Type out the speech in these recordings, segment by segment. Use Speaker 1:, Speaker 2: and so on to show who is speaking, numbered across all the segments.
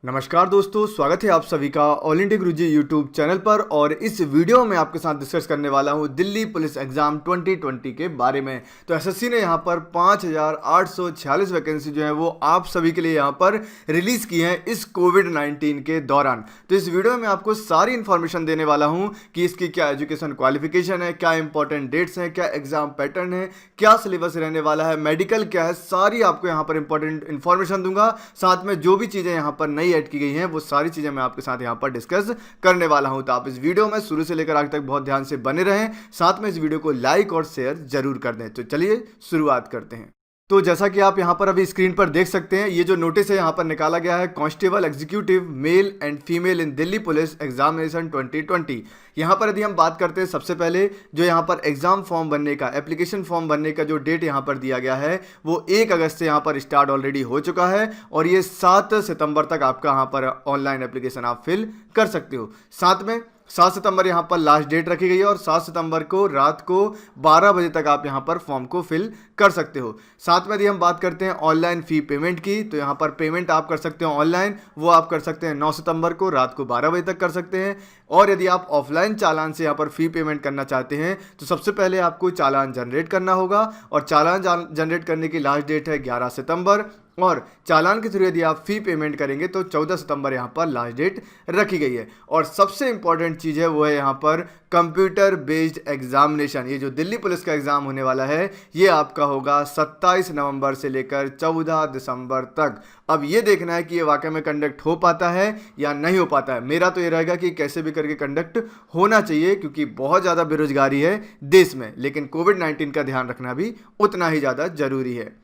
Speaker 1: नमस्कार दोस्तों, स्वागत है आप सभी का ऑल इंडिया गुरुजी यूट्यूब चैनल पर। और इस वीडियो में आपके साथ डिस्कस करने वाला हूं दिल्ली पुलिस एग्जाम 2020 के बारे में। तो एसएससी ने यहां पर 5846 वैकेंसी जो है वो आप सभी के लिए यहां पर रिलीज की है इस कोविड-19 के दौरान। तो इस वीडियो में आपको सारी इंफॉर्मेशन देने वाला हूं कि इसकी क्या एजुकेशन क्वालिफिकेशन है, क्या इंपॉर्टेंट डेट्स हैं, क्या एग्जाम पैटर्न है, क्या सिलेबस रहने वाला है, मेडिकल क्या है, सारी आपको यहाँ पर इंपॉर्टेंट इन्फॉर्मेशन दूंगा। साथ में जो भी चीज़ें यहाँ पर नई ऐड की गई हैं वो सारी चीजें मैं आपके साथ यहां पर डिस्कस करने वाला हूं। तो आप इस वीडियो में शुरू से लेकर आगे तक बहुत ध्यान से बने रहें, साथ में इस वीडियो को लाइक और शेयर जरूर कर दें। तो चलिए शुरुआत करते हैं। तो जैसा कि आप यहां पर अभी स्क्रीन पर देख सकते हैं, ये जो नोटिस है यहां पर निकाला गया है constable executive male and female in Delhi police examination 2020। यहां पर यदि हम बात करते हैं, सबसे पहले जो यहां पर एग्जाम फॉर्म भरने का, एप्लीकेशन फॉर्म भरने का जो डेट यहां पर दिया गया है वो 1 अगस्त से यहां पर स्टार्ट ऑलरेडी हो चुका है और ये 7 सितंबर तक आपका यहां पर ऑनलाइन एप्लीकेशन आप फिल कर सकते हो। साथ में 7 सितंबर यहाँ पर लास्ट डेट रखी गई है और 7 सितंबर को रात को 12 बजे तक आप यहाँ पर फॉर्म को फिल कर सकते हो। साथ में यदि हम बात करते हैं ऑनलाइन फ़ी पेमेंट की, तो यहाँ पर पेमेंट आप कर सकते हो ऑनलाइन, वो आप कर सकते हैं 9 सितंबर को रात को 12 बजे तक कर सकते हैं। और यदि आप ऑफलाइन चालान से यहाँ पर फ़ी पेमेंट करना चाहते हैं तो सबसे पहले आपको चालान जनरेट करना होगा और चालान जनरेट करने की लास्ट डेट है 11 सितंबर और चालान के थ्रू यदि आप फ़ी पेमेंट करेंगे तो 14 सितंबर यहाँ पर लास्ट डेट रखी गई है। और सबसे इंपॉर्टेंट चीज़ है वो है यहाँ पर कंप्यूटर बेस्ड एग्जामिनेशन। ये जो दिल्ली पुलिस का एग्ज़ाम होने वाला है ये आपका होगा 27 नवंबर से लेकर 14 दिसंबर तक। अब ये देखना है कि ये वाकई में कंडक्ट हो पाता है या नहीं हो पाता है। मेरा तो ये रहेगा कि कैसे भी करके कंडक्ट होना चाहिए, क्योंकि बहुत ज़्यादा बेरोजगारी है देश में, लेकिन कोविड-19 का ध्यान रखना भी उतना ही ज़्यादा ज़रूरी है।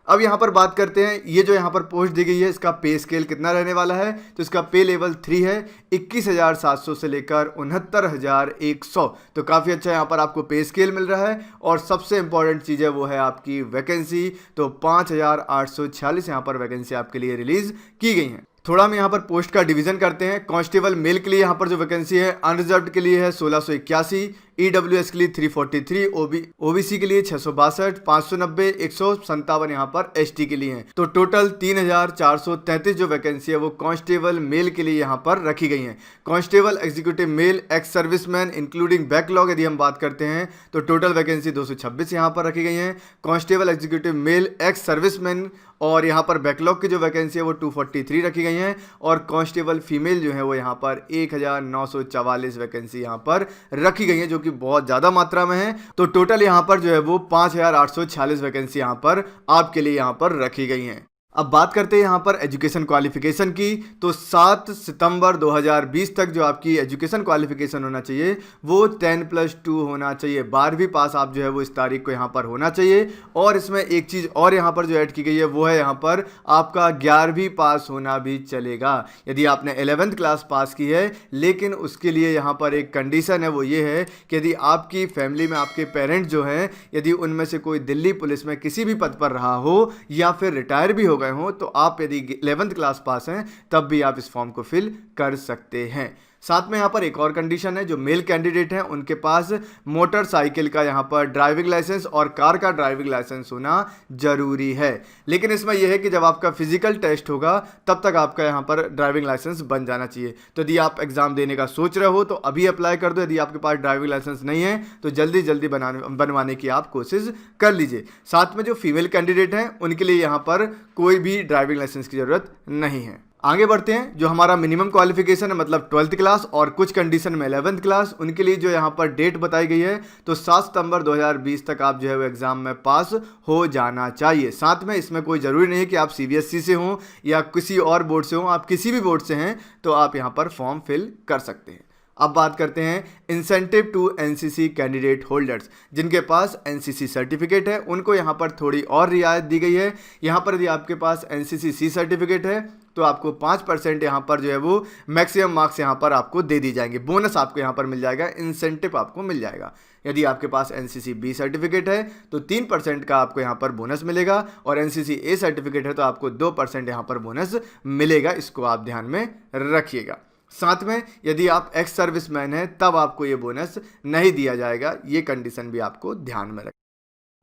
Speaker 1: अब यहाँ पर बात करते हैं, ये जो यहाँ पर पोस्ट दी गई है इसका पे स्केल कितना रहने वाला है। तो इसका पे लेवल 3 है, 21,700 से लेकर 69,100। तो काफ़ी अच्छा यहाँ पर आपको पे स्केल मिल रहा है। और सबसे इंपॉर्टेंट चीज़ है वो है आपकी वैकेंसी। तो 5,846 यहाँ पर वैकेंसी आपके लिए रिलीज की गई हैं। थोड़ा हम यहाँ पर पोस्ट का डिवीजन करते हैं। कांस्टेबल मेल के लिए यहाँ पर जो वैकेंसी है अनरिजर्व्ड के लिए है 1681, ईडब्ल्यूएस के लिए 343, ओबीसी के लिए 662, 590, 157 यहाँ पर एसटी के लिए हैं। तो टोटल 3,433 जो वैकेंसी है वो कांस्टेबल मेल के लिए यहाँ पर रखी गई हैं। Constable executive mail ex serviceman including backlog यदि हम बात करते हैं तो टोटल वैकेंसी 226 यहाँ पर रखी गई हैं। Constable executive mail ex serviceman और यहाँ पर बैकलॉग की जो वैकेंसी है वो 243 रखी गई हैं। और कांस्टेबल फीमेल जो है वो यहाँ पर 1,944 वैकेंसी यहाँ पर रखी गई है, जो कि बहुत ज़्यादा मात्रा में है। तो टोटल यहाँ पर जो है वो 5,846 वैकेंसी यहाँ पर आपके लिए यहाँ पर रखी गई हैं। अब बात करते हैं यहाँ पर एजुकेशन क्वालिफिकेशन की। तो 7 सितंबर 2020 तक जो आपकी एजुकेशन क्वालिफिकेशन होना चाहिए वो 10+2 होना चाहिए। 12वीं पास आप जो है वो इस तारीख को यहाँ पर होना चाहिए। और इसमें एक चीज़ और यहाँ पर जो ऐड की गई है वो है यहाँ पर आपका 11वीं पास होना भी चलेगा यदि आपने 11th क्लास पास की है। लेकिन उसके लिए यहाँ पर एक कंडीशन है, वो ये है कि यदि आपकी फैमिली में आपके पेरेंट्स जो हैं यदि उनमें से कोई दिल्ली पुलिस में किसी भी पद पर रहा हो या फिर रिटायर भी हो गए हो, तो आप यदि 11th क्लास पास हैं तब भी आप इस फॉर्म को फिल कर सकते हैं। साथ में यहाँ पर एक और कंडीशन है, जो मेल कैंडिडेट हैं उनके पास मोटरसाइकिल का यहाँ पर ड्राइविंग लाइसेंस और कार का ड्राइविंग लाइसेंस होना जरूरी है। लेकिन इसमें यह है कि जब आपका फिजिकल टेस्ट होगा तब तक आपका यहाँ पर ड्राइविंग लाइसेंस बन जाना चाहिए। तो यदि आप एग्जाम देने का सोच रहे हो तो अभी अप्लाई कर दो। यदि आपके पास ड्राइविंग लाइसेंस नहीं है तो जल्दी जल्दी बनवाने की आप कोशिश कर लीजिए। साथ में जो फीमेल कैंडिडेट हैं उनके लिए यहाँ पर कोई भी ड्राइविंग लाइसेंस की ज़रूरत नहीं है। आगे बढ़ते हैं। जो हमारा मिनिमम क्वालिफिकेशन है मतलब 12th क्लास और कुछ कंडीशन में 11th क्लास, उनके लिए जो यहाँ पर डेट बताई गई है तो 7 सितंबर 2020 तक आप जो है वो एग्ज़ाम में पास हो जाना चाहिए। साथ में इसमें कोई ज़रूरी नहीं है कि आप सीबीएसई से हों या किसी और बोर्ड से हों, आप किसी भी बोर्ड से हैं तो आप यहाँ पर फॉर्म फिल कर सकते हैं। अब बात करते हैं incentive to NCC candidate holders. जिनके पास एनसीसी सर्टिफिकेट है उनको यहाँ पर थोड़ी और रियायत दी गई है। यहाँ पर यदि आपके पास एनसीसी सी सर्टिफिकेट है तो आपको 5% यहाँ पर जो है वो मैक्सिमम मार्क्स यहाँ पर आपको दे दी जाएंगे, बोनस आपको यहाँ पर मिल जाएगा, इंसेंटिव आपको मिल जाएगा। यदि आपके पास एनसीसी बी सर्टिफिकेट है तो 3% का आपको यहाँ पर बोनस मिलेगा और एनसीसी ए सर्टिफिकेट है तो आपको 2% यहाँ पर बोनस मिलेगा। इसको आप ध्यान में रखिएगा। साथ में यदि आप एक्स सर्विसमैन हैं तब आपको ये बोनस नहीं दिया जाएगा, ये कंडीशन भी आपको ध्यान में रखें।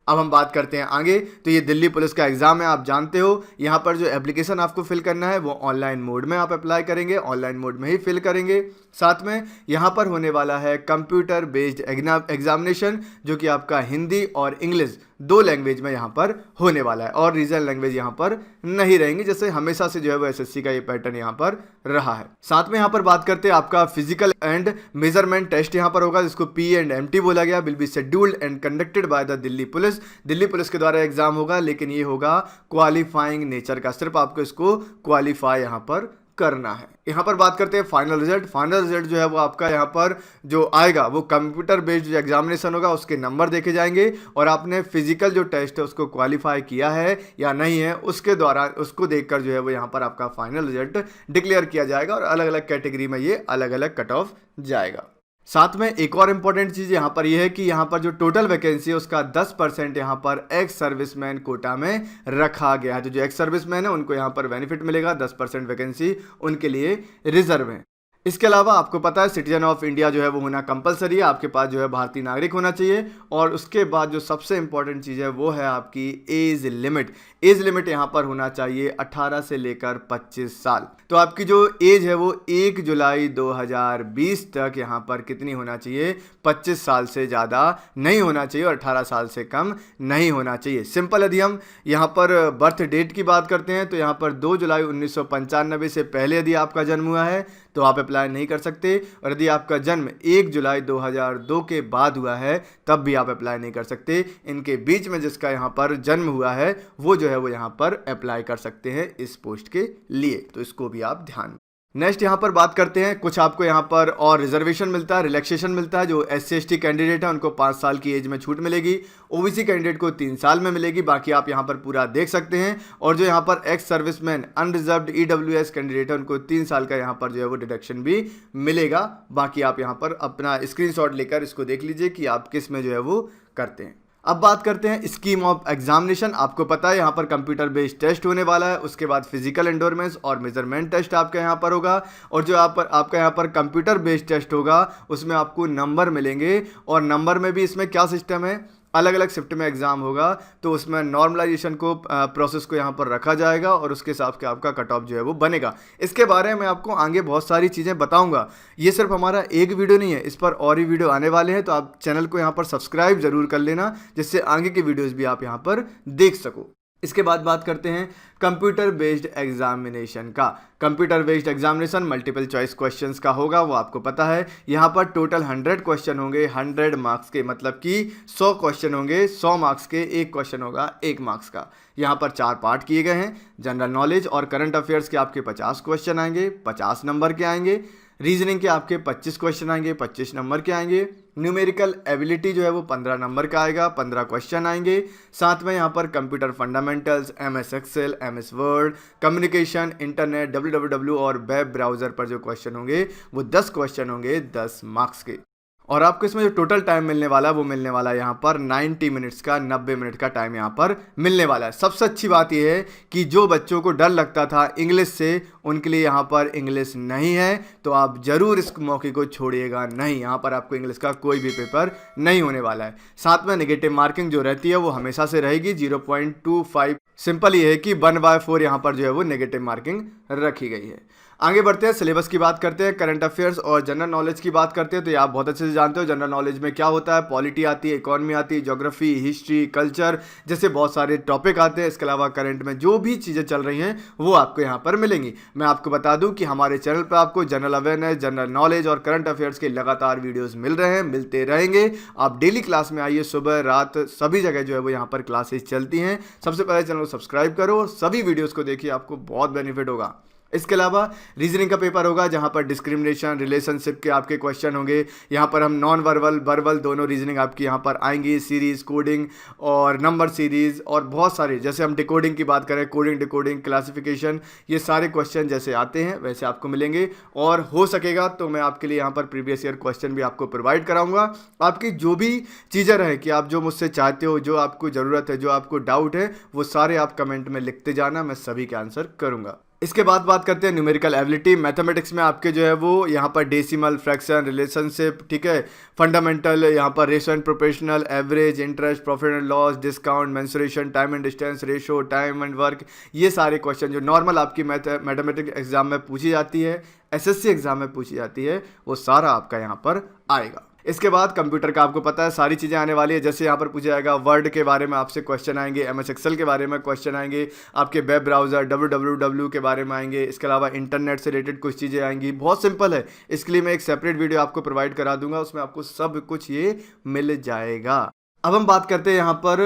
Speaker 1: अब हम बात करते हैं आगे। तो ये दिल्ली पुलिस का एग्जाम है, आप जानते हो। यहाँ पर जो एप्लीकेशन आपको फिल करना है वो ऑनलाइन मोड में आप अप्लाई करेंगे, ऑनलाइन मोड में ही फिल करेंगे। साथ में यहाँ पर होने वाला है कंप्यूटर बेस्ड एग्जामिनेशन, जो कि आपका हिंदी और इंग्लिश दो लैंग्वेज में यहाँ पर होने वाला है, और रीजनल लैंग्वेज यहाँ पर नहीं रहेंगी, जैसे हमेशा से जो है वो एसएससी का ये पैटर्न यहाँ पर रहा है। साथ में यहाँ पर बात करते हैं आपका फिजिकल एंड मेजरमेंट टेस्ट यहाँ पर होगा, जिसको P&MT बोला गया, will be scheduled and conducted by the Delhi police. Delhi police के द्वारा एग्जाम होगा, लेकिन ये होगा क्वालिफाइंग नेचर का, सिर्फ आपको इसको क्वालिफाई यहाँ पर करना है। यहाँ पर बात करते हैं फाइनल रिजल्ट। फाइनल रिजल्ट जो है वो आपका यहाँ पर जो आएगा वो कंप्यूटर बेस्ड जो एग्जामिनेशन होगा उसके नंबर देखे जाएंगे, और आपने फिजिकल जो टेस्ट है उसको क्वालिफाई किया है या नहीं है उसके द्वारा उसको देखकर जो है वो यहाँ पर आपका फाइनल रिजल्ट डिक्लेयर किया जाएगा, और अलग अलग कैटेगरी में ये अलग अलग कट ऑफ जाएगा। साथ में एक और इम्पॉर्टेंट चीज़ यहाँ पर यह है कि यहाँ पर जो टोटल वैकेंसी है उसका 10% यहाँ पर एक्स सर्विसमैन कोटा में रखा गया है। तो जो एक्स सर्विसमैन है उनको यहाँ पर बेनिफिट मिलेगा, 10% वैकेंसी उनके लिए रिजर्व है। इसके अलावा आपको पता है सिटीजन ऑफ इंडिया जो है वो होना कंपलसरी है, आपके पास जो है भारतीय नागरिक होना चाहिए। और उसके बाद जो सबसे इंपॉर्टेंट चीज़ है वो है आपकी एज लिमिट। एज लिमिट यहाँ पर होना चाहिए 18 से लेकर 25 साल। तो आपकी जो एज है वो 1 जुलाई 2020 तक यहाँ पर कितनी होना चाहिए, 25 साल से ज़्यादा नहीं होना चाहिए और 18 साल से कम नहीं होना चाहिए। सिंपल, यदि हम यहाँ पर बर्थ डेट की बात करते हैं तो यहाँ पर 2 जुलाई 1995 से पहले यदि आपका जन्म हुआ है तो आप अप्लाई नहीं कर सकते, और यदि आपका जन्म 1 जुलाई 2002 के बाद हुआ है तब भी आप अप्लाई नहीं कर सकते। इनके बीच में जिसका यहाँ पर जन्म हुआ है वो जो है वो यहाँ पर अप्लाई कर सकते हैं इस पोस्ट के लिए, तो इसको भी आप ध्यान। नेक्स्ट यहाँ पर बात करते हैं, कुछ आपको यहाँ पर और रिजर्वेशन मिलता है, रिलैक्सेशन मिलता है। जो SC/ST कैंडिडेट है उनको 5 साल की एज में छूट मिलेगी, OBC कैंडिडेट को 3 साल में मिलेगी। बाकी आप यहाँ पर पूरा देख सकते हैं। और जो यहाँ पर ex serviceman unreserved EWS candidate है उनको 3 साल का यहाँ पर जो है वो डिडक्शन भी मिलेगा। बाकी आप यहाँ पर अपना स्क्रीनशॉट लेकर इसको देख लीजिए कि आप किस में जो है वो करते हैं। अब बात करते हैं स्कीम ऑफ एग्जामिनेशन। आपको पता है यहाँ पर कंप्यूटर बेस्ड टेस्ट होने वाला है, उसके बाद फिजिकल एंडोरमेंस और मेजरमेंट टेस्ट आपके यहाँ पर होगा, और जो आपका यहाँ पर कंप्यूटर बेस्ड टेस्ट होगा उसमें आपको नंबर मिलेंगे। और नंबर में भी इसमें क्या सिस्टम है, अलग अलग शिफ्ट में एग्जाम होगा तो उसमें नॉर्मलाइजेशन को प्रोसेस को यहाँ पर रखा जाएगा और उसके हिसाब से आपका कट ऑफ जो है वो बनेगा। इसके बारे में आपको आगे बहुत सारी चीज़ें बताऊंगा। ये सिर्फ हमारा एक वीडियो नहीं है, इस पर और ही वीडियो आने वाले हैं, तो आप चैनल को यहाँ पर सब्सक्राइब जरूर कर लेना, जिससे आगे के वीडियोस भी आप यहाँ पर देख सको। इसके बाद बात करते हैं कंप्यूटर बेस्ड एग्जामिनेशन का। Computer based examination multiple choice questions का होगा, वो आपको पता है। यहाँ पर टोटल 100 क्वेश्चन होंगे 100 मार्क्स के, मतलब कि 100 क्वेश्चन होंगे 100 मार्क्स के, एक क्वेश्चन होगा 1 मार्क्स का। यहाँ पर 4 पार्ट किए गए हैं। जनरल नॉलेज और करंट अफेयर्स के आपके 50 क्वेश्चन आएंगे, 50 नंबर के आएंगे। रीजनिंग के आपके 25 क्वेश्चन आएंगे, 25 नंबर के आएंगे। न्यूमेरिकल एबिलिटी जो है वो 15 नंबर का आएगा, 15 क्वेश्चन आएंगे। साथ में यहाँ पर computer fundamentals, MS excel, MS word, communication, internet, www और वेब ब्राउज़र पर जो क्वेश्चन होंगे वो 10 क्वेश्चन होंगे 10 मार्क्स के। और आपको इसमें जो टोटल टाइम मिलने वाला है वो मिलने वाला है यहाँ पर 90 मिनट्स का, 90 मिनट का टाइम यहाँ पर मिलने वाला है। सबसे अच्छी बात यह है कि जो बच्चों को डर लगता था इंग्लिश से, उनके लिए यहाँ पर इंग्लिश नहीं है, तो आप जरूर इस मौके को छोड़िएगा नहीं। यहाँ पर आपको इंग्लिश का कोई भी पेपर नहीं होने वाला है। साथ में नेगेटिव मार्किंग जो रहती है वो हमेशा से रहेगी 0.25। सिंपल ये है कि 1/4 यहाँ पर जो है वो नेगेटिव मार्किंग रखी गई है। आगे बढ़ते हैं, सिलेबस की बात करते हैं, करंट अफेयर्स और जनरल नॉलेज की बात करते हैं। तो ये आप बहुत अच्छे से जानते हो जनरल नॉलेज में क्या होता है। पॉलिटी आती है, इकोनॉमी आती है, ज्योग्राफी, हिस्ट्री, कल्चर जैसे बहुत सारे टॉपिक आते हैं। इसके अलावा करंट में जो भी चीज़ें चल रही हैं वो आपको यहाँ पर मिलेंगी। मैं आपको बता दूं कि हमारे चैनल पर आपको जनरल अवेयरनेस, जनरल नॉलेज और करंट अफेयर्स के लगातार वीडियोज़ मिल रहे हैं, मिलते रहेंगे। आप डेली क्लास में आइए, सुबह रात सभी जगह जो है वो यहाँ पर क्लासेस चलती हैं। सबसे पहले चैनल को सब्सक्राइब करो और सभी वीडियोज़ को देखिए, आपको बहुत बेनिफिट होगा। इसके अलावा रीजनिंग का पेपर होगा जहां पर डिस्क्रिमिनेशन, रिलेशनशिप के आपके क्वेश्चन होंगे। यहां पर हम नॉन वर्बल, वर्बल दोनों रीजनिंग आपकी यहां पर आएंगी। सीरीज, कोडिंग और नंबर सीरीज और बहुत सारे, जैसे हम डिकोडिंग की बात करें, कोडिंग, डिकोडिंग, क्लासिफिकेशन, ये सारे क्वेश्चन जैसे आते हैं वैसे आपको मिलेंगे। और हो सकेगा तो मैं आपके लिए यहाँ पर प्रीवियस ईयर क्वेश्चन भी आपको प्रोवाइड कराऊंगा। आपकी जो भी चीज़ें रहे कि आप जो मुझसे चाहते हो, जो आपको ज़रूरत है, जो आपको डाउट है, वो सारे आप कमेंट में लिखते जाना, मैं सभी के आंसर करूँगा। इसके बाद बात करते हैं न्यूमेरिकल एबिलिटी। मैथमेटिक्स में आपके जो है वो यहाँ पर डेसिमल, फ्रैक्शन, रिलेशनशिप, ठीक है, फंडामेंटल, यहाँ पर ratio and proportional, average, interest, profit and loss, discount, mensuration, time and distance, ratio, time and work, ये सारे क्वेश्चन जो नॉर्मल आपकी मैथमेटिक्स एग्जाम में पूछी जाती है, एसएससी एग्जाम में पूछी जाती है, वो सारा आपका यहाँ पर आएगा। इसके बाद कंप्यूटर का आपको पता है सारी चीज़ें आने वाली है। जैसे यहाँ पर पूछा जाएगा वर्ड के बारे में आपसे क्वेश्चन आएंगे, एमएस एक्सेल के बारे में क्वेश्चन आएंगे, आपके वेब ब्राउज़र www के बारे में आएंगे, इसके अलावा इंटरनेट से रिलेटेड कुछ चीज़ें आएंगी। बहुत सिंपल है, इसके लिए मैं एक सेपरेट वीडियो आपको प्रोवाइड करा दूंगा, उसमें आपको सब कुछ ये मिल जाएगा। अब हम बात करते हैं यहाँ पर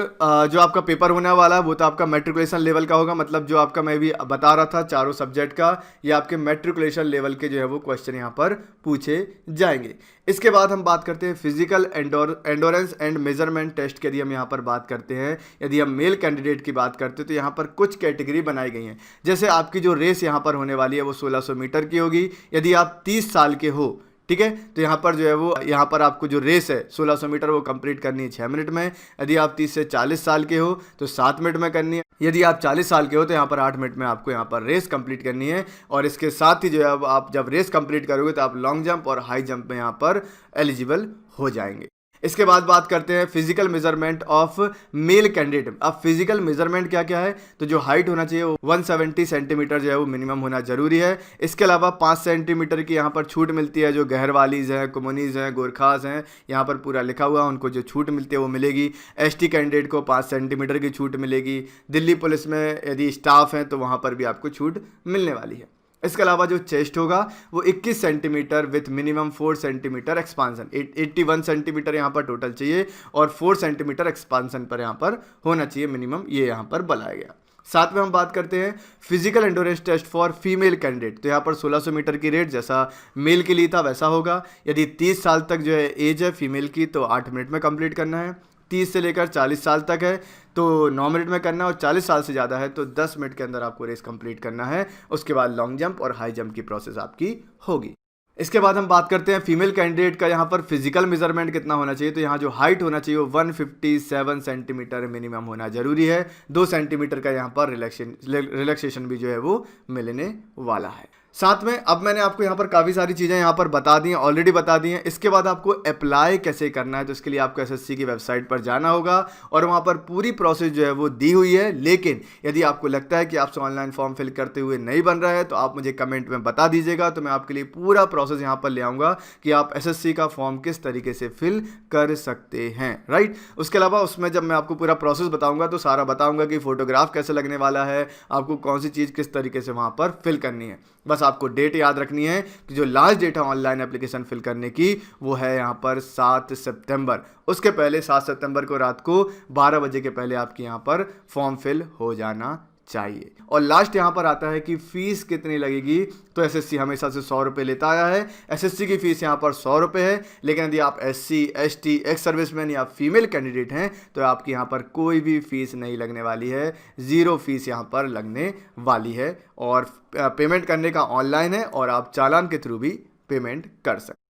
Speaker 1: जो आपका पेपर होने वाला है वो तो आपका मैट्रिकुलेशन लेवल का होगा। मतलब जो आपका मैं भी बता रहा था चारों सब्जेक्ट का, ये आपके मैट्रिकुलेशन लेवल के जो है वो क्वेश्चन यहाँ पर पूछे जाएंगे। इसके बाद हम बात करते हैं physical endurance and measurement test की। यदि हम यहाँ पर बात करते हैं, यदि हम मेल कैंडिडेट की बात करते हैं तो यहाँ पर कुछ कैटेगरी बनाई गई हैं। जैसे आपकी जो रेस यहाँ पर होने वाली है वो 1600 मीटर की होगी। यदि आप 30 साल के हो, ठीक है, तो यहाँ पर जो है वो यहाँ पर आपको जो रेस है 1600 मीटर वो कंप्लीट करनी है 6 मिनट में। यदि आप 30 से 40 साल के हो तो 7 मिनट में करनी है। यदि आप 40 साल के हो तो यहाँ पर 8 मिनट में आपको यहाँ पर रेस कंप्लीट करनी है। और इसके साथ ही जो है आप जब रेस कंप्लीट करोगे तो आप लॉन्ग जंप और हाई जंप में यहाँ पर एलिजिबल हो जाएंगे। इसके बाद बात करते हैं physical measurement of male candidate. अब फिजिकल मेजरमेंट क्या क्या है, तो जो हाइट होना चाहिए वो 170 सेंटीमीटर जो है वो मिनिमम होना जरूरी है। इसके अलावा 5 सेंटीमीटर की यहाँ पर छूट मिलती है। जो गहरवालीज हैं, कुमनीज हैं, गोरखास हैं, यहाँ पर पूरा लिखा हुआ है, उनको जो छूट मिलती है वो मिलेगी। एसटी कैंडिडेट को 5 सेंटीमीटर की छूट मिलेगी। दिल्ली पुलिस में यदि स्टाफ हैं तो वहाँ पर भी आपको छूट मिलने वाली है। इसके अलावा जो चेस्ट होगा वो 21 centimetre with minimum 4 centimetre expansion, 81 centimetre यहाँ पर टोटल चाहिए और 4 सेंटीमीटर एक्सपांसन पर यहाँ पर होना चाहिए मिनिमम, ये यहाँ पर बनाया गया। साथ में हम बात करते हैं physical endurance test for female candidate. तो यहाँ पर 1600 मीटर की रेट जैसा मेल के लिए था वैसा होगा। यदि 30 साल तक जो है एज है फीमेल की तो 8 मिनट में कंप्लीट करना है। 30 से लेकर 40 साल तक है तो 9 मिनट में करना है, और 40 साल से ज़्यादा है तो 10 मिनट के अंदर आपको रेस कंप्लीट करना है। उसके बाद लॉन्ग जंप और हाई जंप की प्रोसेस आपकी होगी। इसके बाद हम बात करते हैं फीमेल कैंडिडेट का यहाँ पर फिजिकल मेजरमेंट कितना होना चाहिए। तो यहाँ जो हाइट होना चाहिए वो 157 सेंटीमीटर मिनिमम होना जरूरी है। 2 सेंटीमीटर का यहाँ पर रिलैक्सेशन भी जो है वो मिलने वाला है। साथ में अब मैंने आपको यहाँ पर काफ़ी सारी चीज़ें यहाँ पर बता दी हैं, ऑलरेडी बता दी हैं। इसके बाद आपको अप्लाई कैसे करना है, तो इसके लिए आपको एसएससी की वेबसाइट पर जाना होगा और वहाँ पर पूरी प्रोसेस जो है वो दी हुई है। लेकिन यदि आपको लगता है कि आपसे ऑनलाइन फॉर्म फिल करते हुए नहीं बन रहा है तो आप मुझे कमेंट में बता दीजिएगा, तो मैं आपके लिए पूरा प्रोसेस यहाँ पर ले आऊँगा कि आप एसएससी का फॉर्म किस तरीके से फिल कर सकते हैं, राइट। उसके अलावा उसमें जब मैं आपको पूरा प्रोसेस बताऊँगा तो सारा बताऊँगा कि फोटोग्राफ कैसे लगने वाला है, आपको कौन सी चीज़ किस तरीके से वहाँ पर फिल करनी है। बस आपको डेट याद रखनी है कि जो लास्ट डेट है ऑनलाइन एप्लीकेशन फिल करने की वो है यहाँ पर 7 सितंबर। उसके पहले 7 सितंबर को रात को 12 बजे के पहले आपके यहाँ पर फॉर्म फिल हो जाना चाहिए। और लास्ट यहाँ पर आता है कि फीस कितनी लगेगी। तो एसएससी हमेशा से 100 रुपये लेता आया है। एसएससी की फीस यहाँ पर 100 रुपये है। लेकिन यदि आप एससी, एसटी, एक्स सर्विसमैन या फीमेल कैंडिडेट हैं तो आपकी यहाँ पर कोई भी फीस नहीं लगने वाली है, 0 फीस यहाँ पर लगने वाली है। और पेमेंट करने का ऑनलाइन है और आप चालान के थ्रू भी पेमेंट कर सकते।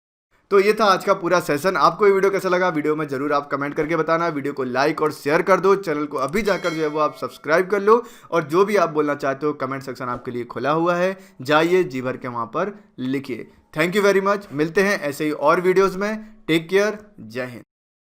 Speaker 1: तो ये था आज का पूरा सेशन। आपको ये वीडियो कैसा लगा वीडियो में जरूर आप कमेंट करके बताना। वीडियो को लाइक और शेयर कर दो, चैनल को अभी जाकर जो है वो आप सब्सक्राइब कर लो, और जो भी आप बोलना चाहते हो कमेंट सेक्शन आपके लिए खुला हुआ है, जाइए जी भर के वहाँ पर लिखिए। Thank you very much. मिलते हैं ऐसे ही और वीडियोज़ में। टेक केयर, जय हिंद।